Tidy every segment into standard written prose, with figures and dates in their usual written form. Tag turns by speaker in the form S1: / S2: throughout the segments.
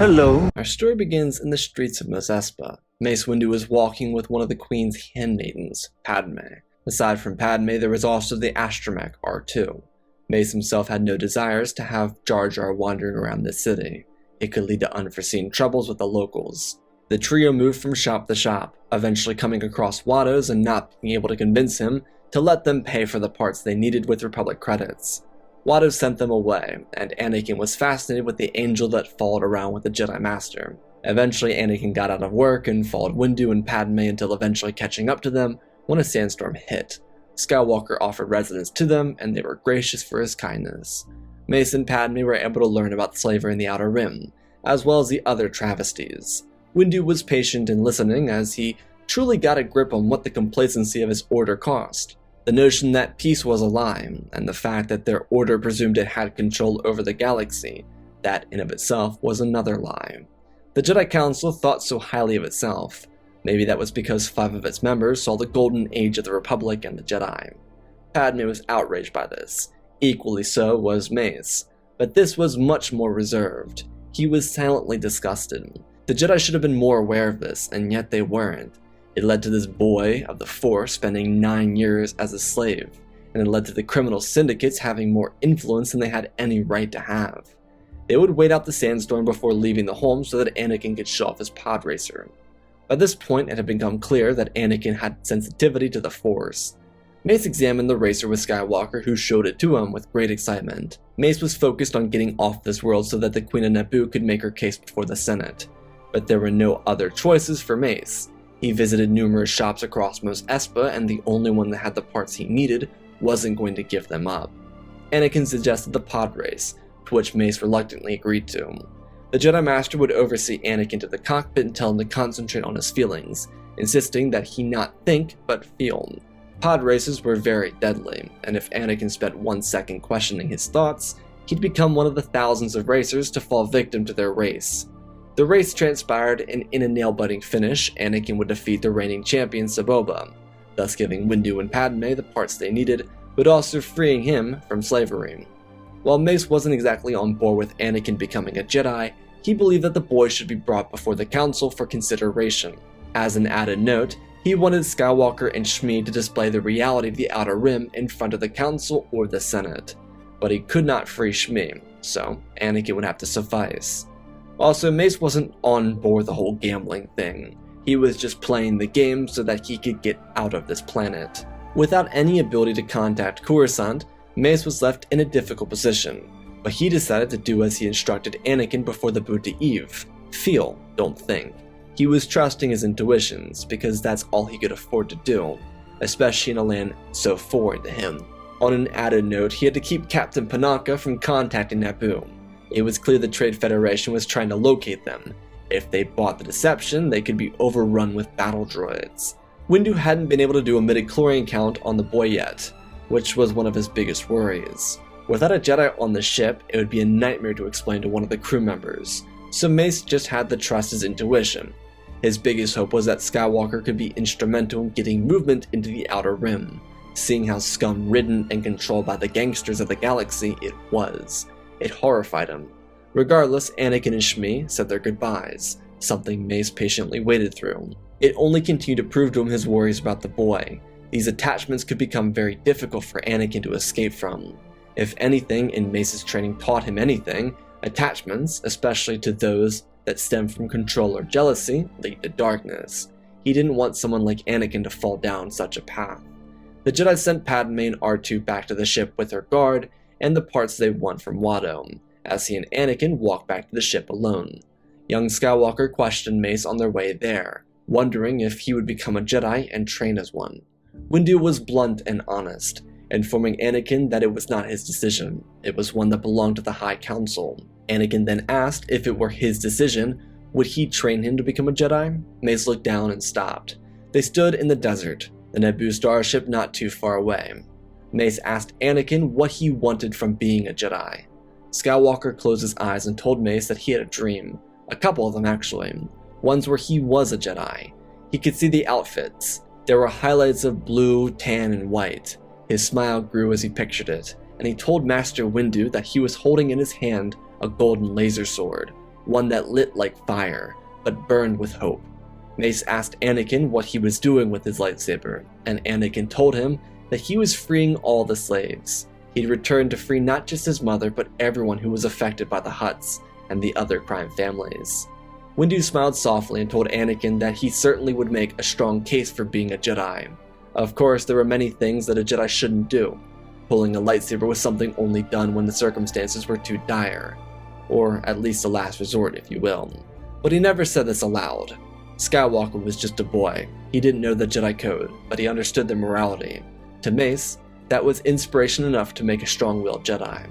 S1: Hello.
S2: Our story begins in the streets of Mos Espa. Mace Windu is walking with one of the Queen's handmaidens, Padme. Aside from Padme, there was also the astromech R2. Mace himself had no desires to have Jar Jar wandering around the city. It could lead to unforeseen troubles with the locals. The trio moved from shop to shop, eventually coming across Watto's and not being able to convince him to let them pay for the parts they needed with Republic credits. Watto sent them away, and Anakin was fascinated with the angel that followed around with the Jedi Master. Eventually, Anakin got out of work and followed Windu and Padme until eventually catching up to them when a sandstorm hit. Skywalker offered residence to them, and they were gracious for his kindness. Mace and Padme were able to learn about slavery in the Outer Rim, as well as the other travesties. Windu was patient in listening as he truly got a grip on what the complacency of his order cost. The notion that peace was a lie, and the fact that their order presumed it had control over the galaxy, that in of itself was another lie. The Jedi Council thought so highly of itself. Maybe that was because 5 of its members saw the golden age of the Republic and the Jedi. Padme was outraged by this. Equally so was Mace. But this was much more reserved. He was silently disgusted. The Jedi should have been more aware of this, and yet they weren't. It led to this boy of the Force spending 9 years as a slave, and it led to the criminal syndicates having more influence than they had any right to have. They would wait out the sandstorm before leaving the home so that Anakin could show off his pod racer. By this point, it had become clear that Anakin had sensitivity to the Force. Mace examined the racer with Skywalker, who showed it to him with great excitement. Mace was focused on getting off this world so that the Queen of Naboo could make her case before the Senate. But there were no other choices for Mace. He visited numerous shops across Mos Espa, and the only one that had the parts he needed wasn't going to give them up. Anakin suggested the pod race, to which Mace reluctantly agreed to. The Jedi Master would oversee Anakin to the cockpit and tell him to concentrate on his feelings, insisting that he not think, but feel. Pod races were very deadly, and if Anakin spent 1 second questioning his thoughts, he'd become one of the thousands of racers to fall victim to their race. The race transpired, and in a nail-biting finish, Anakin would defeat the reigning champion Saboba, thus giving Windu and Padme the parts they needed, but also freeing him from slavery. While Mace wasn't exactly on board with Anakin becoming a Jedi, he believed that the boy should be brought before the Council for consideration. As an added note, he wanted Skywalker and Shmi to display the reality of the Outer Rim in front of the Council or the Senate. But he could not free Shmi, so Anakin would have to suffice. Also, Mace wasn't on board the whole gambling thing. He was just playing the game so that he could get out of this planet. Without any ability to contact Coruscant, Mace was left in a difficult position, but he decided to do as he instructed Anakin before the boot to Eve. Feel, don't think. He was trusting his intuitions, because that's all he could afford to do, especially in a land so foreign to him. On an added note, he had to keep Captain Panaka from contacting Naboo. It was clear the Trade Federation was trying to locate them. If they bought the deception, they could be overrun with battle droids. Windu hadn't been able to do a midichlorian count on the boy yet, which was one of his biggest worries. Without a Jedi on the ship, it would be a nightmare to explain to one of the crew members, so Mace just had to trust his intuition. His biggest hope was that Skywalker could be instrumental in getting movement into the Outer Rim, seeing how scum-ridden and controlled by the gangsters of the galaxy it was. It horrified him. Regardless, Anakin and Shmi said their goodbyes, something Mace patiently waited through. It only continued to prove to him his worries about the boy. These attachments could become very difficult for Anakin to escape from. If anything in Mace's training taught him anything, attachments, especially to those that stem from control or jealousy, lead to darkness. He didn't want someone like Anakin to fall down such a path. The Jedi sent Padme and R2 back to the ship with her guard and the parts they want from Watto, as he and Anakin walked back to the ship alone. Young Skywalker questioned Mace on their way there, wondering if he would become a Jedi and train as one. Windu was blunt and honest, informing Anakin that it was not his decision, it was one that belonged to the High Council. Anakin then asked if it were his decision, would he train him to become a Jedi? Mace looked down and stopped. They stood in the desert, the Naboo starship not too far away. Mace asked Anakin what he wanted from being a Jedi. Skywalker closed his eyes and told Mace that he had a dream, a couple of them actually, ones where he was a Jedi. He could see the outfits. There were highlights of blue, tan, and white. His smile grew as he pictured it, and he told Master Windu that he was holding in his hand a golden laser sword. one that lit like fire, but burned with hope. Mace asked Anakin what he was doing with his lightsaber, and Anakin told him that he was freeing all the slaves. He'd returned to free not just his mother, but everyone who was affected by the Hutts and the other crime families. Windu smiled softly and told Anakin that he certainly would make a strong case for being a Jedi. Of course, there were many things that a Jedi shouldn't do. Pulling a lightsaber was something only done when the circumstances were too dire, or at least a last resort, if you will. But he never said this aloud. Skywalker was just a boy. He didn't know the Jedi code, but he understood their morality. To Mace, that was inspiration enough to make a strong-willed Jedi.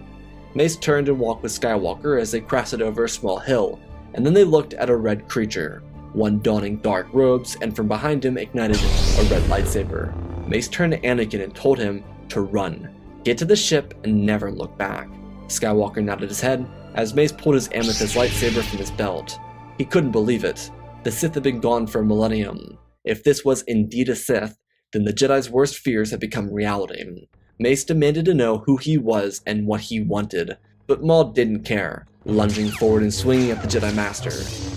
S2: Mace turned and walked with Skywalker as they crested over a small hill, and then they looked at a red creature, one donning dark robes, and from behind him ignited a red lightsaber. Mace turned to Anakin and told him to run, get to the ship, and never look back. Skywalker nodded his head as Mace pulled his amethyst lightsaber from his belt. He couldn't believe it. The Sith had been gone for a millennium. If this was indeed a Sith, then the Jedi's worst fears had become reality. Mace demanded to know who he was and what he wanted, but Maul didn't care, lunging forward and swinging at the Jedi Master.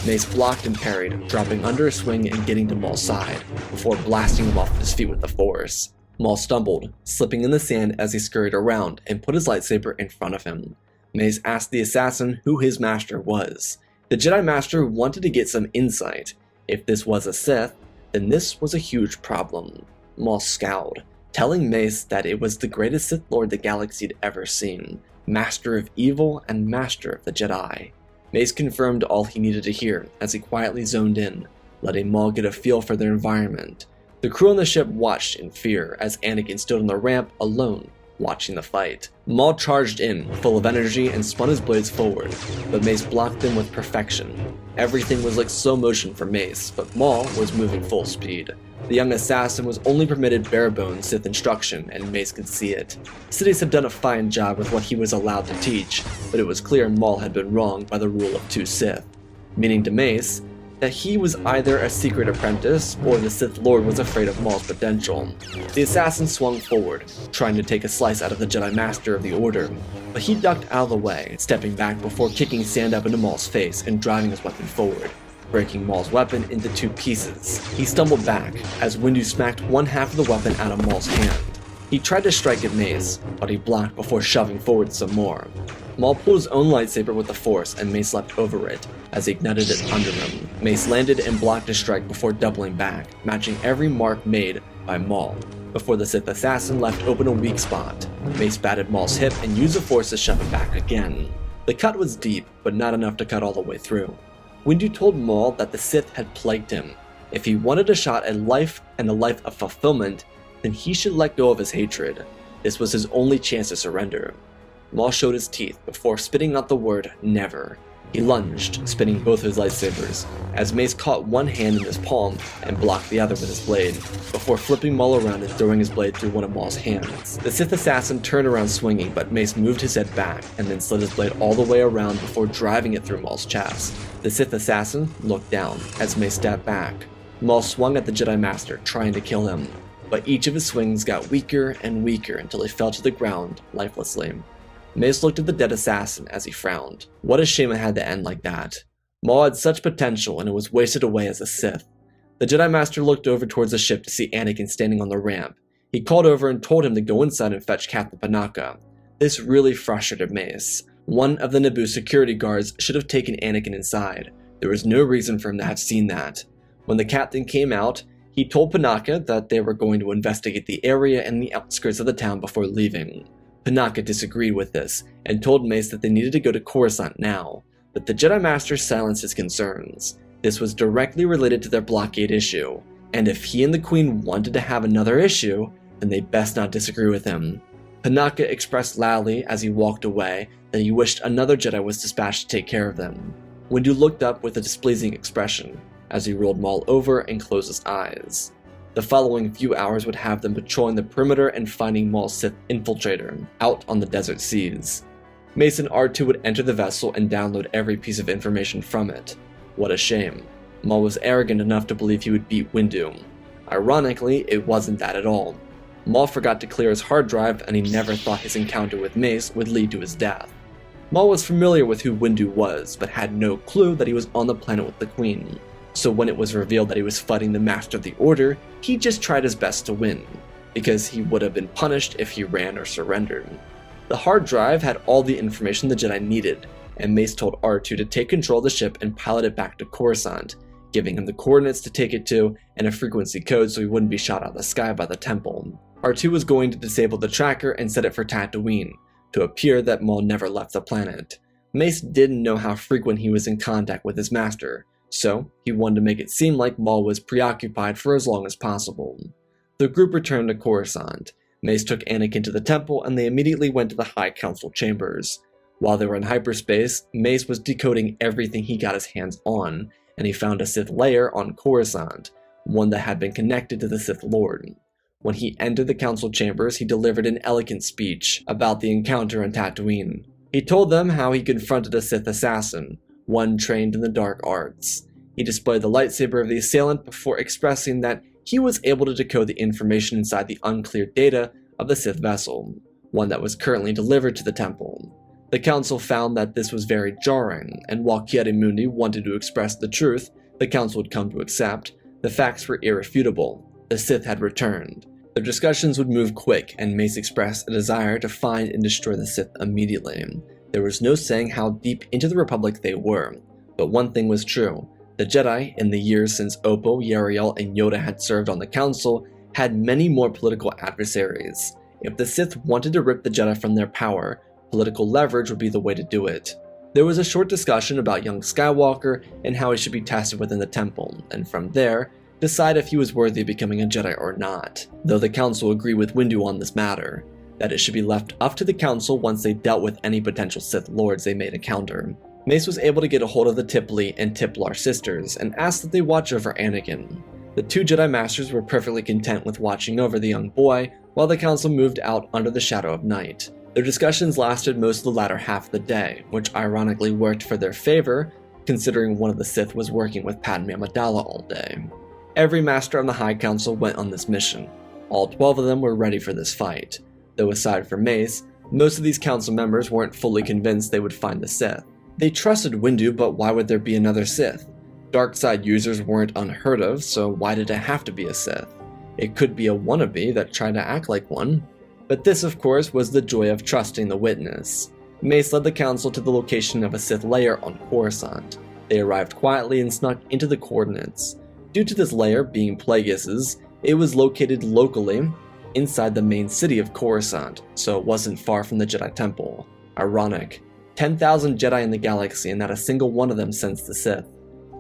S2: Mace blocked and parried, dropping under a swing and getting to Maul's side, before blasting him off his feet with the Force. Maul stumbled, slipping in the sand as he scurried around and put his lightsaber in front of him. Mace asked the assassin who his master was. The Jedi Master wanted to get some insight. If this was a Sith, then this was a huge problem. Maul scowled, telling Mace that it was the greatest Sith Lord the galaxy had ever seen, master of evil and master of the Jedi. Mace confirmed all he needed to hear as he quietly zoned in, letting Maul get a feel for their environment. The crew on the ship watched in fear as Anakin stood on the ramp alone, watching the fight. Maul charged in, full of energy, and spun his blades forward, but Mace blocked them with perfection. Everything was like slow motion for Mace, but Maul was moving full speed. The young assassin was only permitted bare-bones Sith instruction, and Mace could see it. Sidious had done a fine job with what he was allowed to teach, but it was clear Maul had been wronged by the rule of 2 Sith, meaning to Mace that he was either a secret apprentice or the Sith Lord was afraid of Maul's potential. The assassin swung forward, trying to take a slice out of the Jedi Master of the Order, but he ducked out of the way, stepping back before kicking sand up into Maul's face and driving his weapon forward, breaking Maul's weapon into 2 pieces. He stumbled back as Windu smacked one half of the weapon out of Maul's hand. He tried to strike at Mace, but he blocked before shoving forward some more. Maul pulled his own lightsaber with the Force and Mace leapt over it as he ignited it under him. Mace landed and blocked a strike before doubling back, matching every mark made by Maul. Before the Sith assassin left open a weak spot, Mace batted Maul's hip and used the Force to shove it back again. The cut was deep, but not enough to cut all the way through. Windu told Maul that the Sith had plagued him. If he wanted a shot at life and a life of fulfillment, then he should let go of his hatred. This was his only chance to surrender. Maul showed his teeth before spitting out the word never. He lunged, spinning both his lightsabers, as Mace caught one hand in his palm and blocked the other with his blade, before flipping Maul around and throwing his blade through one of Maul's hands. The Sith assassin turned around swinging, but Mace moved his head back and then slid his blade all the way around before driving it through Maul's chest. The Sith assassin looked down as Mace stepped back. Maul swung at the Jedi Master, trying to kill him, but each of his swings got weaker and weaker until he fell to the ground lifelessly. Mace looked at the dead assassin as he frowned. What a shame it had to end like that. Maul had such potential and it was wasted away as a Sith. The Jedi Master looked over towards the ship to see Anakin standing on the ramp. He called over and told him to go inside and fetch Captain Panaka. This really frustrated Mace. One of the Naboo security guards should have taken Anakin inside. There was no reason for him to have seen that. When the captain came out, he told Panaka that they were going to investigate the area and the outskirts of the town before leaving. Panaka disagreed with this, and told Mace that they needed to go to Coruscant now, but the Jedi Master silenced his concerns. This was directly related to their blockade issue, and if he and the Queen wanted to have another issue, then they best not disagree with him. Panaka expressed loudly as he walked away that he wished another Jedi was dispatched to take care of them. Windu looked up with a displeasing expression, as he rolled Maul over and closed his eyes. The following few hours would have them patrolling the perimeter and finding Maul's Sith infiltrator out on the desert seas. Mace and R2 would enter the vessel and download every piece of information from it. What a shame. Maul was arrogant enough to believe he would beat Windu. Ironically, it wasn't that at all. Maul forgot to clear his hard drive and he never thought his encounter with Mace would lead to his death. Maul was familiar with who Windu was, but had no clue that he was on the planet with the Queen. So when it was revealed that he was fighting the Master of the Order, he just tried his best to win, because he would have been punished if he ran or surrendered. The hard drive had all the information the Jedi needed, and Mace told R2 to take control of the ship and pilot it back to Coruscant, giving him the coordinates to take it to and a frequency code so he wouldn't be shot out of the sky by the temple. R2 was going to disable the tracker and set it for Tatooine, to appear that Maul never left the planet. Mace didn't know how frequent he was in contact with his master, so he wanted to make it seem like Maul was preoccupied for as long as possible. The group returned to Coruscant. Mace took Anakin to the temple and they immediately went to the High Council chambers. While they were in hyperspace, Mace was decoding everything he got his hands on, and he found a Sith lair on Coruscant, one that had been connected to the Sith Lord. When he entered the council chambers, he delivered an elegant speech about the encounter on Tatooine. He told them how he confronted a Sith assassin, one trained in the dark arts. He displayed the lightsaber of the assailant before expressing that he was able to decode the information inside the uncleared data of the Sith vessel, one that was currently delivered to the temple. The council found that this was very jarring, and while Ki-Adi-Mundi wanted to express the truth the council had come to accept, the facts were irrefutable. The Sith had returned. Their discussions would move quick, and Mace expressed a desire to find and destroy the Sith immediately. There was no saying how deep into the Republic they were, but one thing was true. The Jedi, in the years since Oppo, Yariel, and Yoda had served on the Council, had many more political adversaries. If the Sith wanted to rip the Jedi from their power, political leverage would be the way to do it. There was a short discussion about young Skywalker and how he should be tested within the temple, and from there, decide if he was worthy of becoming a Jedi or not, though the Council agreed with Windu on this matter, that it should be left up to the Council once they dealt with any potential Sith Lords they may encounter. Mace was able to get a hold of the Tipli and Tiplar sisters and asked that they watch over Anakin. The two Jedi Masters were perfectly content with watching over the young boy while the Council moved out under the shadow of night. Their discussions lasted most of the latter half of the day, which ironically worked for their favor, considering one of the Sith was working with Padme Amidala all day. Every Master on the High Council went on this mission. All 12 of them were ready for this fight, though aside from Mace, most of these Council members weren't fully convinced they would find the Sith. They trusted Windu, but why would there be another Sith? Dark side users weren't unheard of, so why did it have to be a Sith? It could be a wannabe that tried to act like one. But this, of course, was the joy of trusting the witness. Mace led the Council to the location of a Sith lair on Coruscant. They arrived quietly and snuck into the coordinates. Due to this lair being Plagueis's, it was located locally inside the main city of Coruscant, so it wasn't far from the Jedi Temple. Ironic. 10,000 Jedi in the galaxy and not a single one of them sensed the Sith.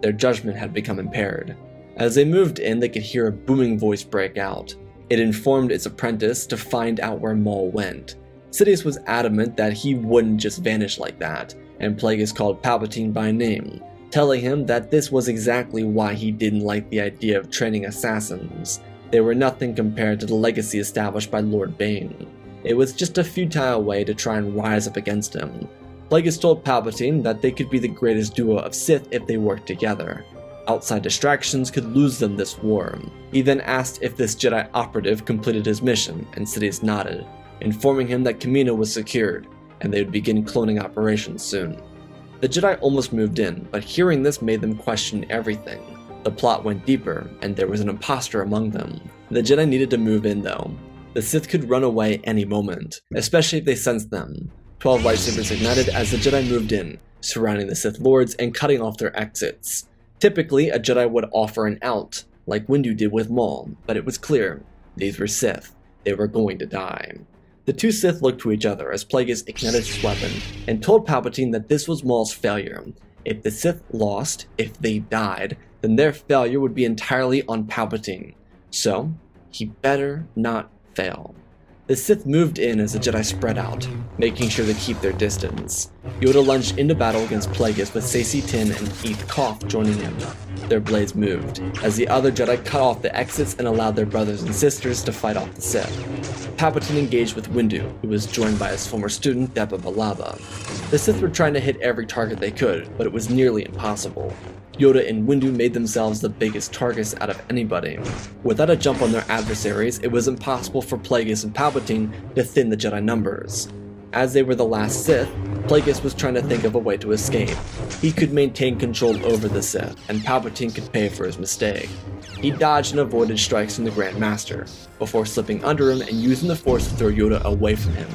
S2: Their judgment had become impaired. As they moved in, they could hear a booming voice break out. It informed its apprentice to find out where Maul went. Sidious was adamant that he wouldn't just vanish like that, and Plagueis called Palpatine by name, telling him that this was exactly why he didn't like the idea of training assassins. They were nothing compared to the legacy established by Lord Bane. It was just a futile way to try and rise up against him. Plagueis told Palpatine that they could be the greatest duo of Sith if they worked together. Outside distractions could lose them this war. He then asked if this Jedi operative completed his mission, and Sidious nodded, informing him that Kamino was secured, and they would begin cloning operations soon. The Jedi almost moved in, but hearing this made them question everything. The plot went deeper, and there was an imposter among them. The Jedi needed to move in though. The Sith could run away any moment, especially if they sensed them. 12 lightsabers ignited as the Jedi moved in, surrounding the Sith Lords and cutting off their exits. Typically, a Jedi would offer an out, like Windu did with Maul, but it was clear, these were Sith. They were going to die. The two Sith looked to each other as Plagueis ignited his weapon and told Palpatine that this was Maul's failure. If the Sith lost, if they died, then their failure would be entirely on Palpatine. So, he better not fail. The Sith moved in as the Jedi spread out, making sure to keep their distance. Yoda lunged into battle against Plagueis with Saesee Tiin and Eeth Koth joining him. Their blades moved, as the other Jedi cut off the exits and allowed their brothers and sisters to fight off the Sith. Palpatine engaged with Windu, who was joined by his former student Deba Billaba. The Sith were trying to hit every target they could, but it was nearly impossible. Yoda and Windu made themselves the biggest targets out of anybody. Without a jump on their adversaries, it was impossible for Plagueis and Palpatine to thin the Jedi numbers. As they were the last Sith, Plagueis was trying to think of a way to escape. He could maintain control over the Sith, and Palpatine could pay for his mistake. He dodged and avoided strikes from the Grand Master, before slipping under him and using the Force to throw Yoda away from him.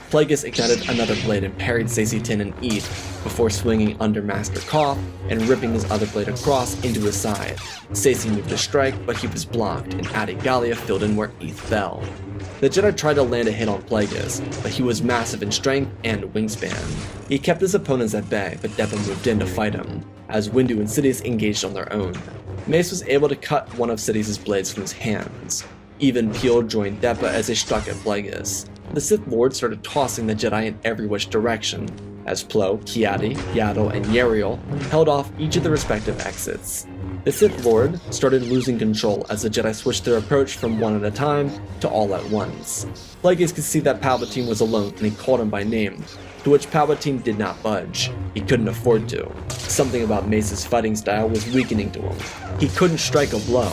S2: Plagueis ignited another blade and parried Saesee Tiin and Eeth, before swinging under Master Koth and ripping his other blade across into his side. Saesee moved to strike, but he was blocked, and Adi Gallia filled in where Eeth fell. The Jedi tried to land a hit on Plagueis, but he was massive in strength and wingspan. He kept his opponents at bay, but Depa moved in to fight him, as Windu and Sidious engaged on their own. Mace was able to cut one of Sidious's blades from his hands. Even Peel joined Depa as they struck at Plagueis. The Sith Lord started tossing the Jedi in every which direction, as Plo, Kiadi, Yaddle, and Yariel held off each of the respective exits. The Sith Lord started losing control as the Jedi switched their approach from one at a time to all at once. Plagueis could see that Palpatine was alone and he called him by name, to which Palpatine did not budge. He couldn't afford to. Something about Mace's fighting style was weakening to him. He couldn't strike a blow.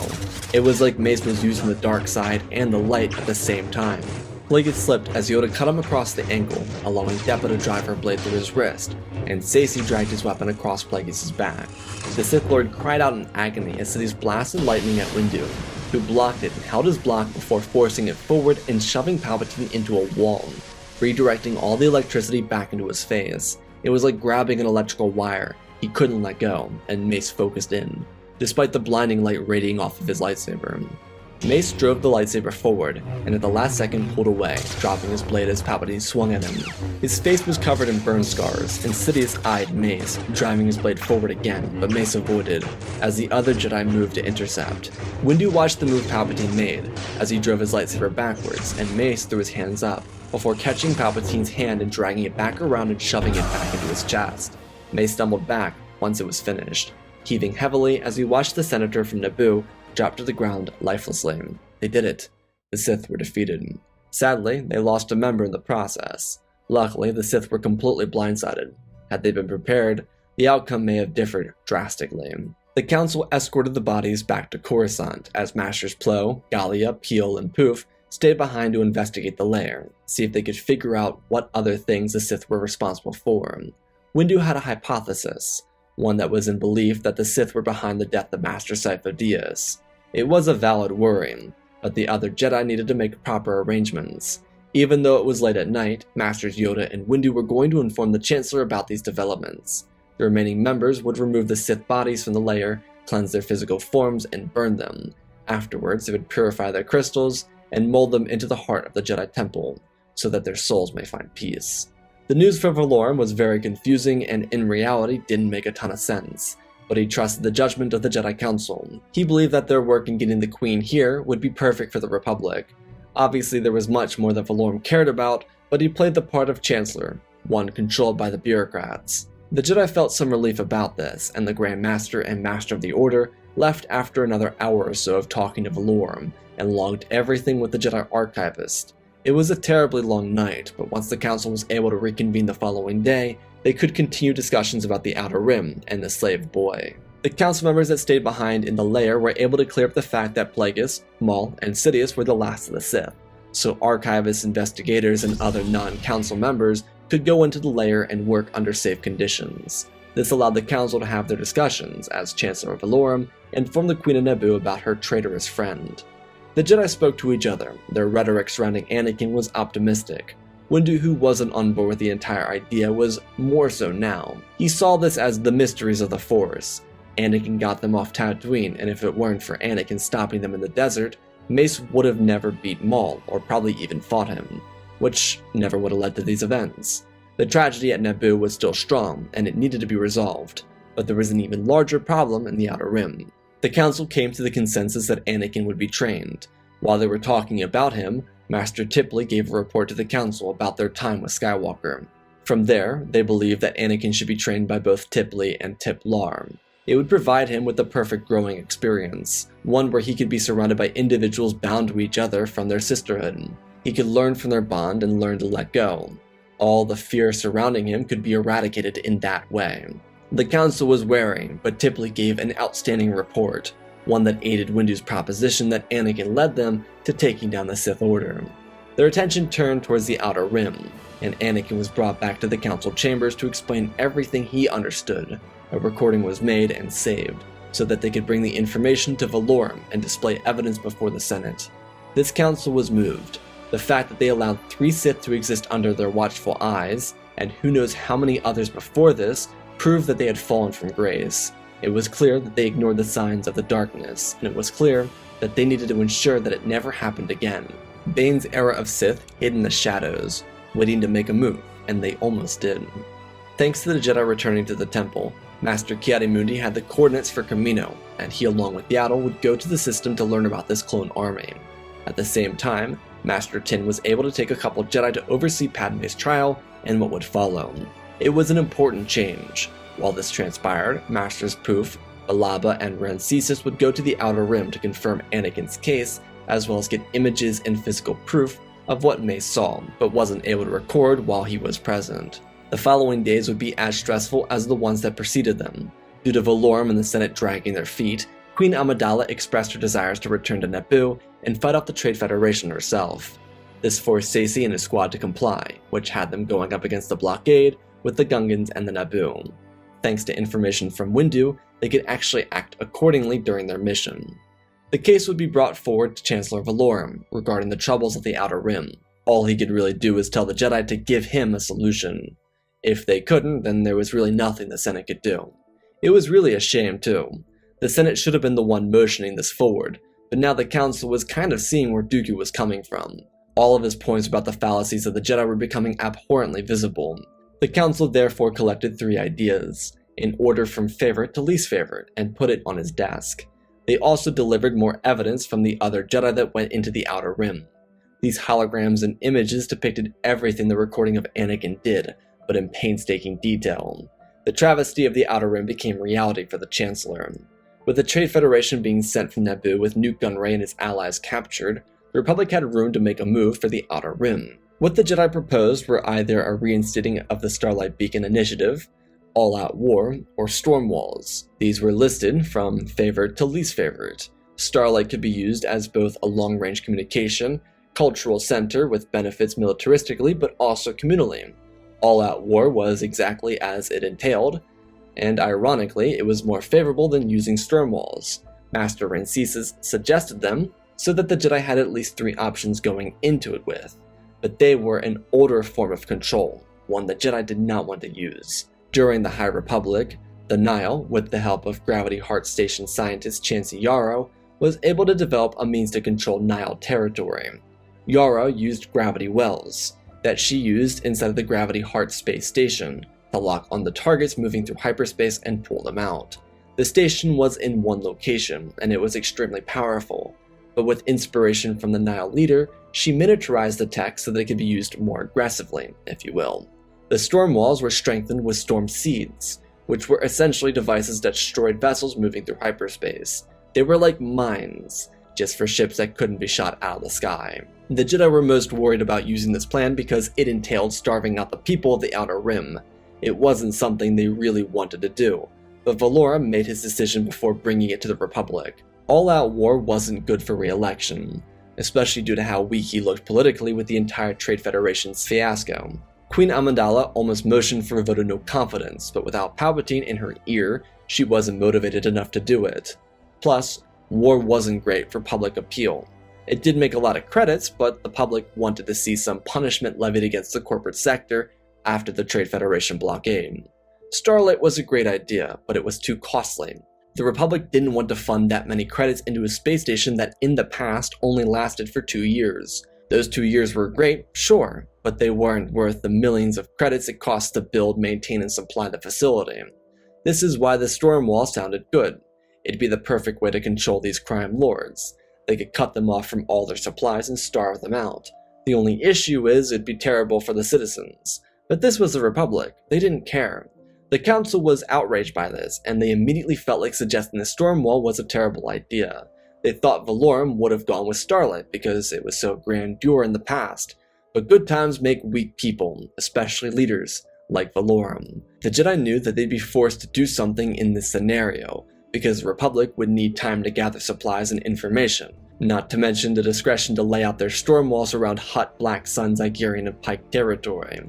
S2: It was like Mace was using the dark side and the light at the same time. Plagueis slipped as Yoda cut him across the ankle, allowing Depa to drive her blade through his wrist, and Saesee dragged his weapon across Plagueis' back. The Sith Lord cried out in agony as Sidious blasted lightning at Windu, who blocked it and held his block before forcing it forward and shoving Palpatine into a wall, redirecting all the electricity back into his face. It was like grabbing an electrical wire. He couldn't let go, and Mace focused in, despite the blinding light radiating off of his lightsaber. Mace drove the lightsaber forward, and at the last second pulled away, dropping his blade as Palpatine swung at him. His face was covered in burn scars, and Sidious eyed Mace, driving his blade forward again, but Mace avoided, as the other Jedi moved to intercept. Windu watched the move Palpatine made, as he drove his lightsaber backwards, and Mace threw his hands up, before catching Palpatine's hand and dragging it back around and shoving it back into his chest. Mace stumbled back once it was finished, heaving heavily as he watched the senator from Naboo drop to the ground lifelessly. They did it. The Sith were defeated. Sadly, they lost a member in the process. Luckily, the Sith were completely blindsided. Had they been prepared, the outcome may have differed drastically. The Council escorted the bodies back to Coruscant, as Masters Plo, Gallia, Peel, and Poof stayed behind to investigate the lair, see if they could figure out what other things the Sith were responsible for. Windu had a hypothesis, one that was in belief that the Sith were behind the death of Master Sifo Dyas. It was a valid worry, but the other Jedi needed to make proper arrangements. Even though it was late at night, Masters Yoda and Windu were going to inform the Chancellor about these developments. The remaining members would remove the Sith bodies from the lair, cleanse their physical forms, and burn them. Afterwards, they would purify their crystals and mold them into the heart of the Jedi Temple, so that their souls may find peace. The news for Valorum was very confusing and in reality didn't make a ton of sense, but he trusted the judgment of the Jedi Council. He believed that their work in getting the Queen here would be perfect for the Republic. Obviously there was much more that Valorum cared about, but he played the part of Chancellor, one controlled by the bureaucrats. The Jedi felt some relief about this, and the Grand Master and Master of the Order left after another hour or so of talking to Valorum, and logged everything with the Jedi Archivist. It was a terribly long night, but once the Council was able to reconvene the following day, they could continue discussions about the Outer Rim and the Slave Boy. The Council members that stayed behind in the lair were able to clear up the fact that Plagueis, Maul, and Sidious were the last of the Sith, so Archivists, investigators, and other non-Council members could go into the lair and work under safe conditions. This allowed the Council to have their discussions, as Chancellor Valorum informed the Queen of Naboo about her traitorous friend. The Jedi spoke to each other. Their rhetoric surrounding Anakin was optimistic. Windu, who wasn't on board with the entire idea, was more so now. He saw this as the mysteries of the Force. Anakin got them off Tatooine, and if it weren't for Anakin stopping them in the desert, Mace would have never beat Maul, or probably even fought him, which never would have led to these events. The tragedy at Naboo was still strong, and it needed to be resolved, but there was an even larger problem in the Outer Rim. The Council came to the consensus that Anakin would be trained. While they were talking about him, Master Tipley gave a report to the Council about their time with Skywalker. From there, they believed that Anakin should be trained by both Tipley and Tiplar. It would provide him with the perfect growing experience, one where he could be surrounded by individuals bound to each other from their sisterhood. He could learn from their bond and learn to let go. All the fear surrounding him could be eradicated in that way. The Council was wary, but Tipley gave an outstanding report, one that aided Windu's proposition that Anakin led them to taking down the Sith Order. Their attention turned towards the Outer Rim, and Anakin was brought back to the council chambers to explain everything he understood. A recording was made and saved, so that they could bring the information to Valorum and display evidence before the Senate. This council was moved. The fact that they allowed 3 Sith to exist under their watchful eyes, and who knows how many others before this, proved that they had fallen from grace. It was clear that they ignored the signs of the darkness, and it was clear that they needed to ensure that it never happened again. Bane's era of Sith hid in the shadows, waiting to make a move, and they almost did. Thanks to the Jedi returning to the temple, Master Ki-Adi-Mundi had the coordinates for Kamino, and he along with Yaddle would go to the system to learn about this clone army. At the same time, Master Tin was able to take a couple Jedi to oversee Padme's trial and what would follow. It was an important change. While this transpired, Masters Poof, Balaba, and Rancisis would go to the Outer Rim to confirm Anakin's case, as well as get images and physical proof of what Mace saw, but wasn't able to record while he was present. The following days would be as stressful as the ones that preceded them. Due to Valorum and the Senate dragging their feet, Queen Amidala expressed her desires to return to Naboo and fight off the Trade Federation herself. This forced Saesee and his squad to comply, which had them going up against the blockade with the Gungans and the Naboo. Thanks to information from Windu, they could actually act accordingly during their mission. The case would be brought forward to Chancellor Valorum regarding the troubles of the Outer Rim. All he could really do was tell the Jedi to give him a solution. If they couldn't, then there was really nothing the Senate could do. It was really a shame too. The Senate should have been the one motioning this forward, but now the Council was kind of seeing where Dooku was coming from. All of his points about the fallacies of the Jedi were becoming abhorrently visible. The Council therefore collected 3 ideas, in order from favorite to least favorite, and put it on his desk. They also delivered more evidence from the other Jedi that went into the Outer Rim. These holograms and images depicted everything the recording of Anakin did, but in painstaking detail. The travesty of the Outer Rim became reality for the Chancellor. With the Trade Federation being sent from Naboo with Nute Gunray and his allies captured, the Republic had room to make a move for the Outer Rim. What the Jedi proposed were either a reinstating of the Starlight Beacon Initiative, all-out war, or storm walls. These were listed from favorite to least favorite. Starlight could be used as both a long-range communication, cultural center with benefits militaristically but also communally. All-out war was exactly as it entailed, and ironically, it was more favorable than using storm walls. Master Rancisis suggested them so that the Jedi had at least 3 options going into it with, but they were an older form of control, one the Jedi did not want to use. During the High Republic, the Nihil, with the help of Gravity Heart Station scientist Chancey Yarrow, was able to develop a means to control Nihil territory. Yarrow used gravity wells, that she used inside of the Gravity Heart Space Station, to lock on the targets moving through hyperspace and pull them out. The station was in one location, and it was extremely powerful, but with inspiration from the Nihil leader, she miniaturized the tech so that it could be used more aggressively, if you will. The storm walls were strengthened with storm seeds, which were essentially devices that destroyed vessels moving through hyperspace. They were like mines, just for ships that couldn't be shot out of the sky. The Jedi were most worried about using this plan because it entailed starving out the people of the Outer Rim. It wasn't something they really wanted to do, but Valorum made his decision before bringing it to the Republic. All-out war wasn't good for re-election, especially due to how weak he looked politically with the entire Trade Federation's fiasco. Queen Amidala almost motioned for a vote of no confidence, but without Palpatine in her ear, she wasn't motivated enough to do it. Plus, war wasn't great for public appeal. It did make a lot of credits, but the public wanted to see some punishment levied against the corporate sector after the Trade Federation blockade. Starlight was a great idea, but it was too costly. The Republic didn't want to fund that many credits into a space station that in the past only lasted for 2 years. Those 2 years were great, sure, but they weren't worth the millions of credits it cost to build, maintain, and supply the facility. This is why the storm wall sounded good. It'd be the perfect way to control these crime lords. They could cut them off from all their supplies and starve them out. The only issue is it'd be terrible for the citizens. But this was the Republic. They didn't care. The Council was outraged by this, and they immediately felt like suggesting the storm wall was a terrible idea. They thought Valorum would have gone with Starlight because it was so grandeur in the past. But good times make weak people, especially leaders, like Valorum. The Jedi knew that they'd be forced to do something in this scenario, because the Republic would need time to gather supplies and information, not to mention the discretion to lay out their storm walls around Hutt, Black Sun, Zygerian, and Pike territory.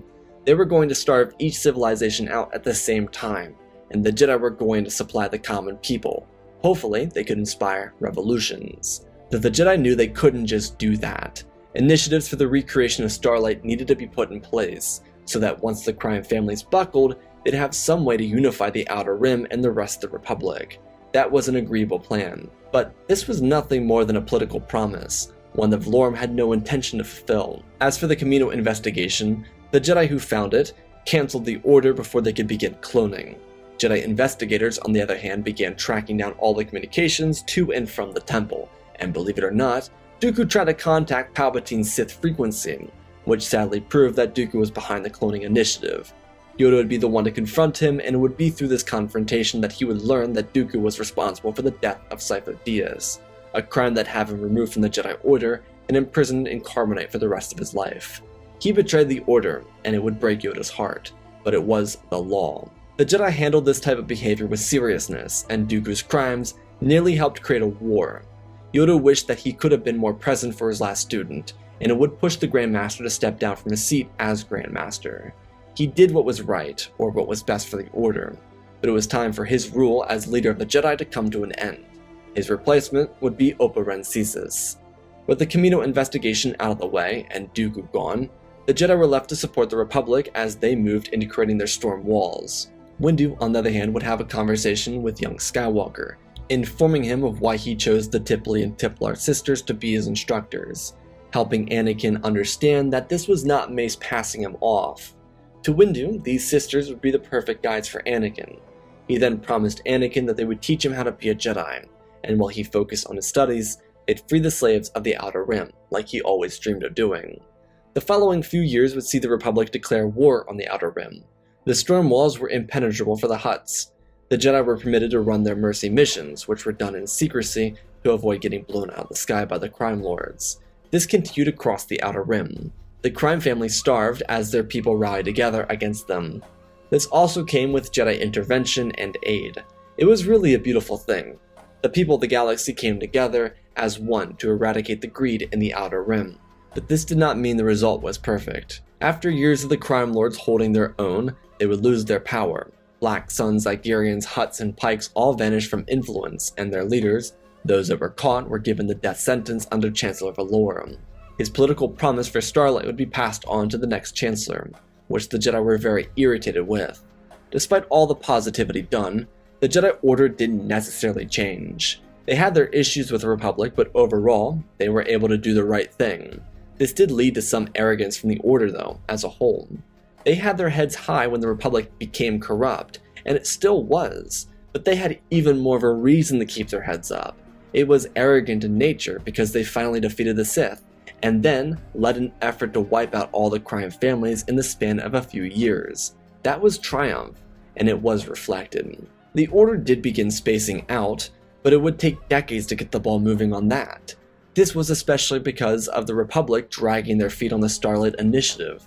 S2: They were going to starve each civilization out at the same time, and the Jedi were going to supply the common people. Hopefully, they could inspire revolutions. But the Jedi knew they couldn't just do that. Initiatives for the recreation of Starlight needed to be put in place, so that once the crime families buckled, they'd have some way to unify the Outer Rim and the rest of the Republic. That was an agreeable plan, but this was nothing more than a political promise, one that Valorum had no intention to fulfill. As for the Camino investigation, the Jedi who found it cancelled the order before they could begin cloning. Jedi investigators, on the other hand, began tracking down all the communications to and from the temple, and believe it or not, Dooku tried to contact Palpatine's Sith frequency, which sadly proved that Dooku was behind the cloning initiative. Yoda would be the one to confront him, and it would be through this confrontation that he would learn that Dooku was responsible for the death of Sifo Dyas, a crime that had him removed from the Jedi Order and imprisoned in Carbonite for the rest of his life. He betrayed the Order, and it would break Yoda's heart, but it was the law. The Jedi handled this type of behavior with seriousness, and Dooku's crimes nearly helped create a war. Yoda wished that he could have been more present for his last student, and it would push the Grand Master to step down from his seat as Grand Master. He did what was right, or what was best for the Order, but it was time for his rule as leader of the Jedi to come to an end. His replacement would be Oppa Rensesis. With the Camino investigation out of the way, and Dooku gone, the Jedi were left to support the Republic as they moved into creating their storm walls. Windu, on the other hand, would have a conversation with young Skywalker, informing him of why he chose the Tipli and Tiplar sisters to be his instructors, helping Anakin understand that this was not Mace passing him off. To Windu, these sisters would be the perfect guides for Anakin. He then promised Anakin that they would teach him how to be a Jedi, and while he focused on his studies, they'd free the slaves of the Outer Rim, like he always dreamed of doing. The following few years would see the Republic declare war on the Outer Rim. The storm walls were impenetrable for the Hutts. The Jedi were permitted to run their mercy missions, which were done in secrecy to avoid getting blown out of the sky by the crime lords. This continued across the Outer Rim. The crime family starved as their people rallied together against them. This also came with Jedi intervention and aid. It was really a beautiful thing. The people of the galaxy came together as one to eradicate the greed in the Outer Rim. But this did not mean the result was perfect. After years of the crime lords holding their own, they would lose their power. Black Suns, Zygerians, Hutts, and Pikes all vanished from influence, and their leaders, those that were caught, were given the death sentence under Chancellor Valorum. His political promise for Starlight would be passed on to the next Chancellor, which the Jedi were very irritated with. Despite all the positivity done, the Jedi Order didn't necessarily change. They had their issues with the Republic, but overall, they were able to do the right thing. This did lead to some arrogance from the Order, though, as a whole. They had their heads high when the Republic became corrupt, and it still was, but they had even more of a reason to keep their heads up. It was arrogant in nature because they finally defeated the Sith, and then led an effort to wipe out all the crime families in the span of a few years. That was triumph, and it was reflected. The Order did begin spacing out, but it would take decades to get the ball moving on that. This was especially because of the Republic dragging their feet on the Starlight Initiative.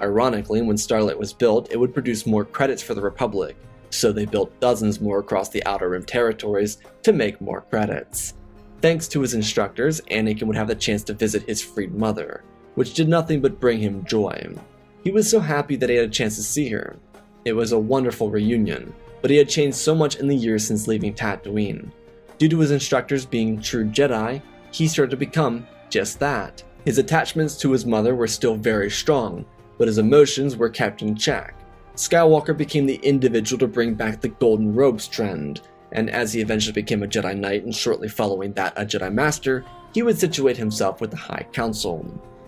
S2: Ironically, when Starlight was built, it would produce more credits for the Republic, so they built dozens more across the Outer Rim territories to make more credits. Thanks to his instructors, Anakin would have the chance to visit his freed mother, which did nothing but bring him joy. He was so happy that he had a chance to see her. It was a wonderful reunion, but he had changed so much in the years since leaving Tatooine. Due to his instructors being true Jedi, he started to become just that. His attachments to his mother were still very strong, but his emotions were kept in check. Skywalker became the individual to bring back the Golden Robes trend, and as he eventually became a Jedi Knight and shortly following that a Jedi Master, he would situate himself with the High Council.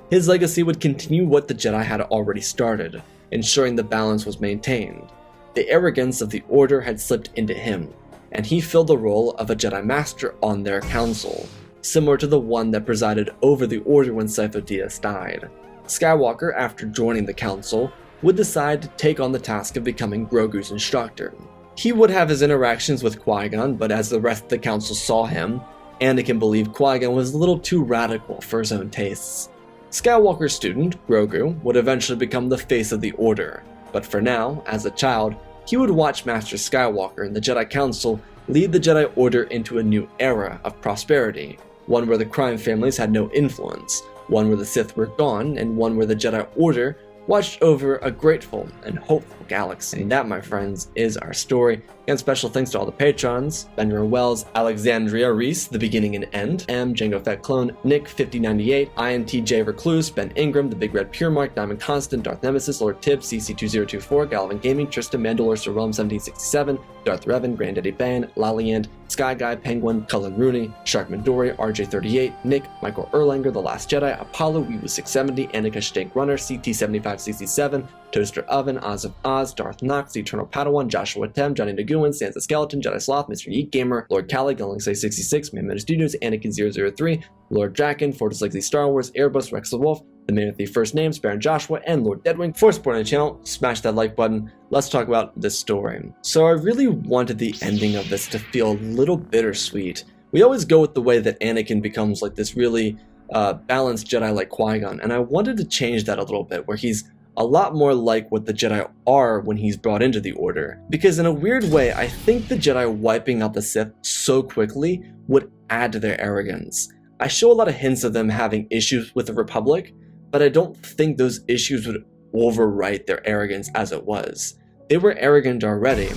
S2: His legacy would continue what the Jedi had already started, ensuring the balance was maintained. The arrogance of the Order had slipped into him, and he filled the role of a Jedi Master on their council, similar to the one that presided over the Order when Sifo Dyas died. Skywalker, after joining the council, would decide to take on the task of becoming Grogu's instructor. He would have his interactions with Qui-Gon, but as the rest of the council saw him, Anakin believed Qui-Gon was a little too radical for his own tastes. Skywalker's student, Grogu, would eventually become the face of the Order, but for now, as a child, he would watch Master Skywalker and the Jedi Council lead the Jedi Order into a new era of prosperity. one where the crime families had no influence, one where the Sith were gone, and one where the Jedi Order watched over a grateful and hopeful galaxy. And that, my friends, is our story. And special thanks to all the patrons: Benjamin Wells, Alexandria Reese, The Beginning and End, M, Django Fett Clone, Nick 5098, INTJ Recluse, Ben Ingram, The Big Red Pure Mark, Diamond Constant, Darth Nemesis, Lord Tibbs, CC2024, Galvin Gaming, Tristan Mandalore, Sir Realm 1767, Darth Revan, Granddaddy Ban, Laliand, Sky Guy, Penguin, Cullen Rooney, Shark Midori, RJ38, Nick, Michael Erlanger, The Last Jedi, Apollo, Weewu 670, Annika Stank Runner, CT7567, Toaster Oven, Oz of Oz, Darth Nox, Eternal Padawan, Joshua Tem, Johnny Naguin, Sansa Skeleton, Jedi Sloth, Mr. Yeet Gamer, Lord Cali, Galaxy 66, Man Studios, Anakin 003, Lord Draken, Fortress Legacy Star Wars, Airbus, Rex the Wolf, The Man with the First Names, Baron Joshua, and Lord Deadwing. For supporting the channel, smash that like button. Let's talk about this story. So I really wanted the ending of this to feel a little bittersweet. We always go with the way that Anakin becomes like this really balanced Jedi like Qui-Gon, and I wanted to change that a little bit, where he's a lot more like what the Jedi are when he's brought into the Order. Because in a weird way, I think the Jedi wiping out the Sith so quickly would add to their arrogance. I show a lot of hints of them having issues with the Republic, but I don't think those issues would overwrite their arrogance as it was. They were arrogant already,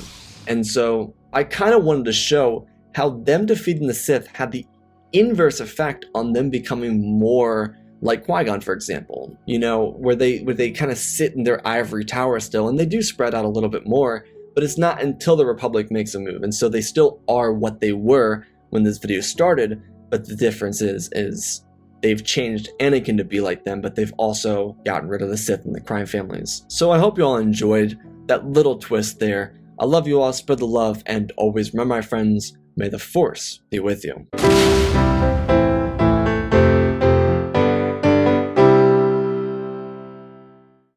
S2: and so I kind of wanted to show how them defeating the Sith had the inverse effect on them becoming more like Qui-Gon, for example, you know, where they kind of sit in their ivory tower still, and they do spread out a little bit more, but it's not until the Republic makes a move, and so they still are what they were when this video started, but the difference is they've changed Anakin to be like them, but they've also gotten rid of the Sith and the crime families. So I hope you all enjoyed that little twist there. I love you all, spread the love, and always remember, my friends, may the Force be with you.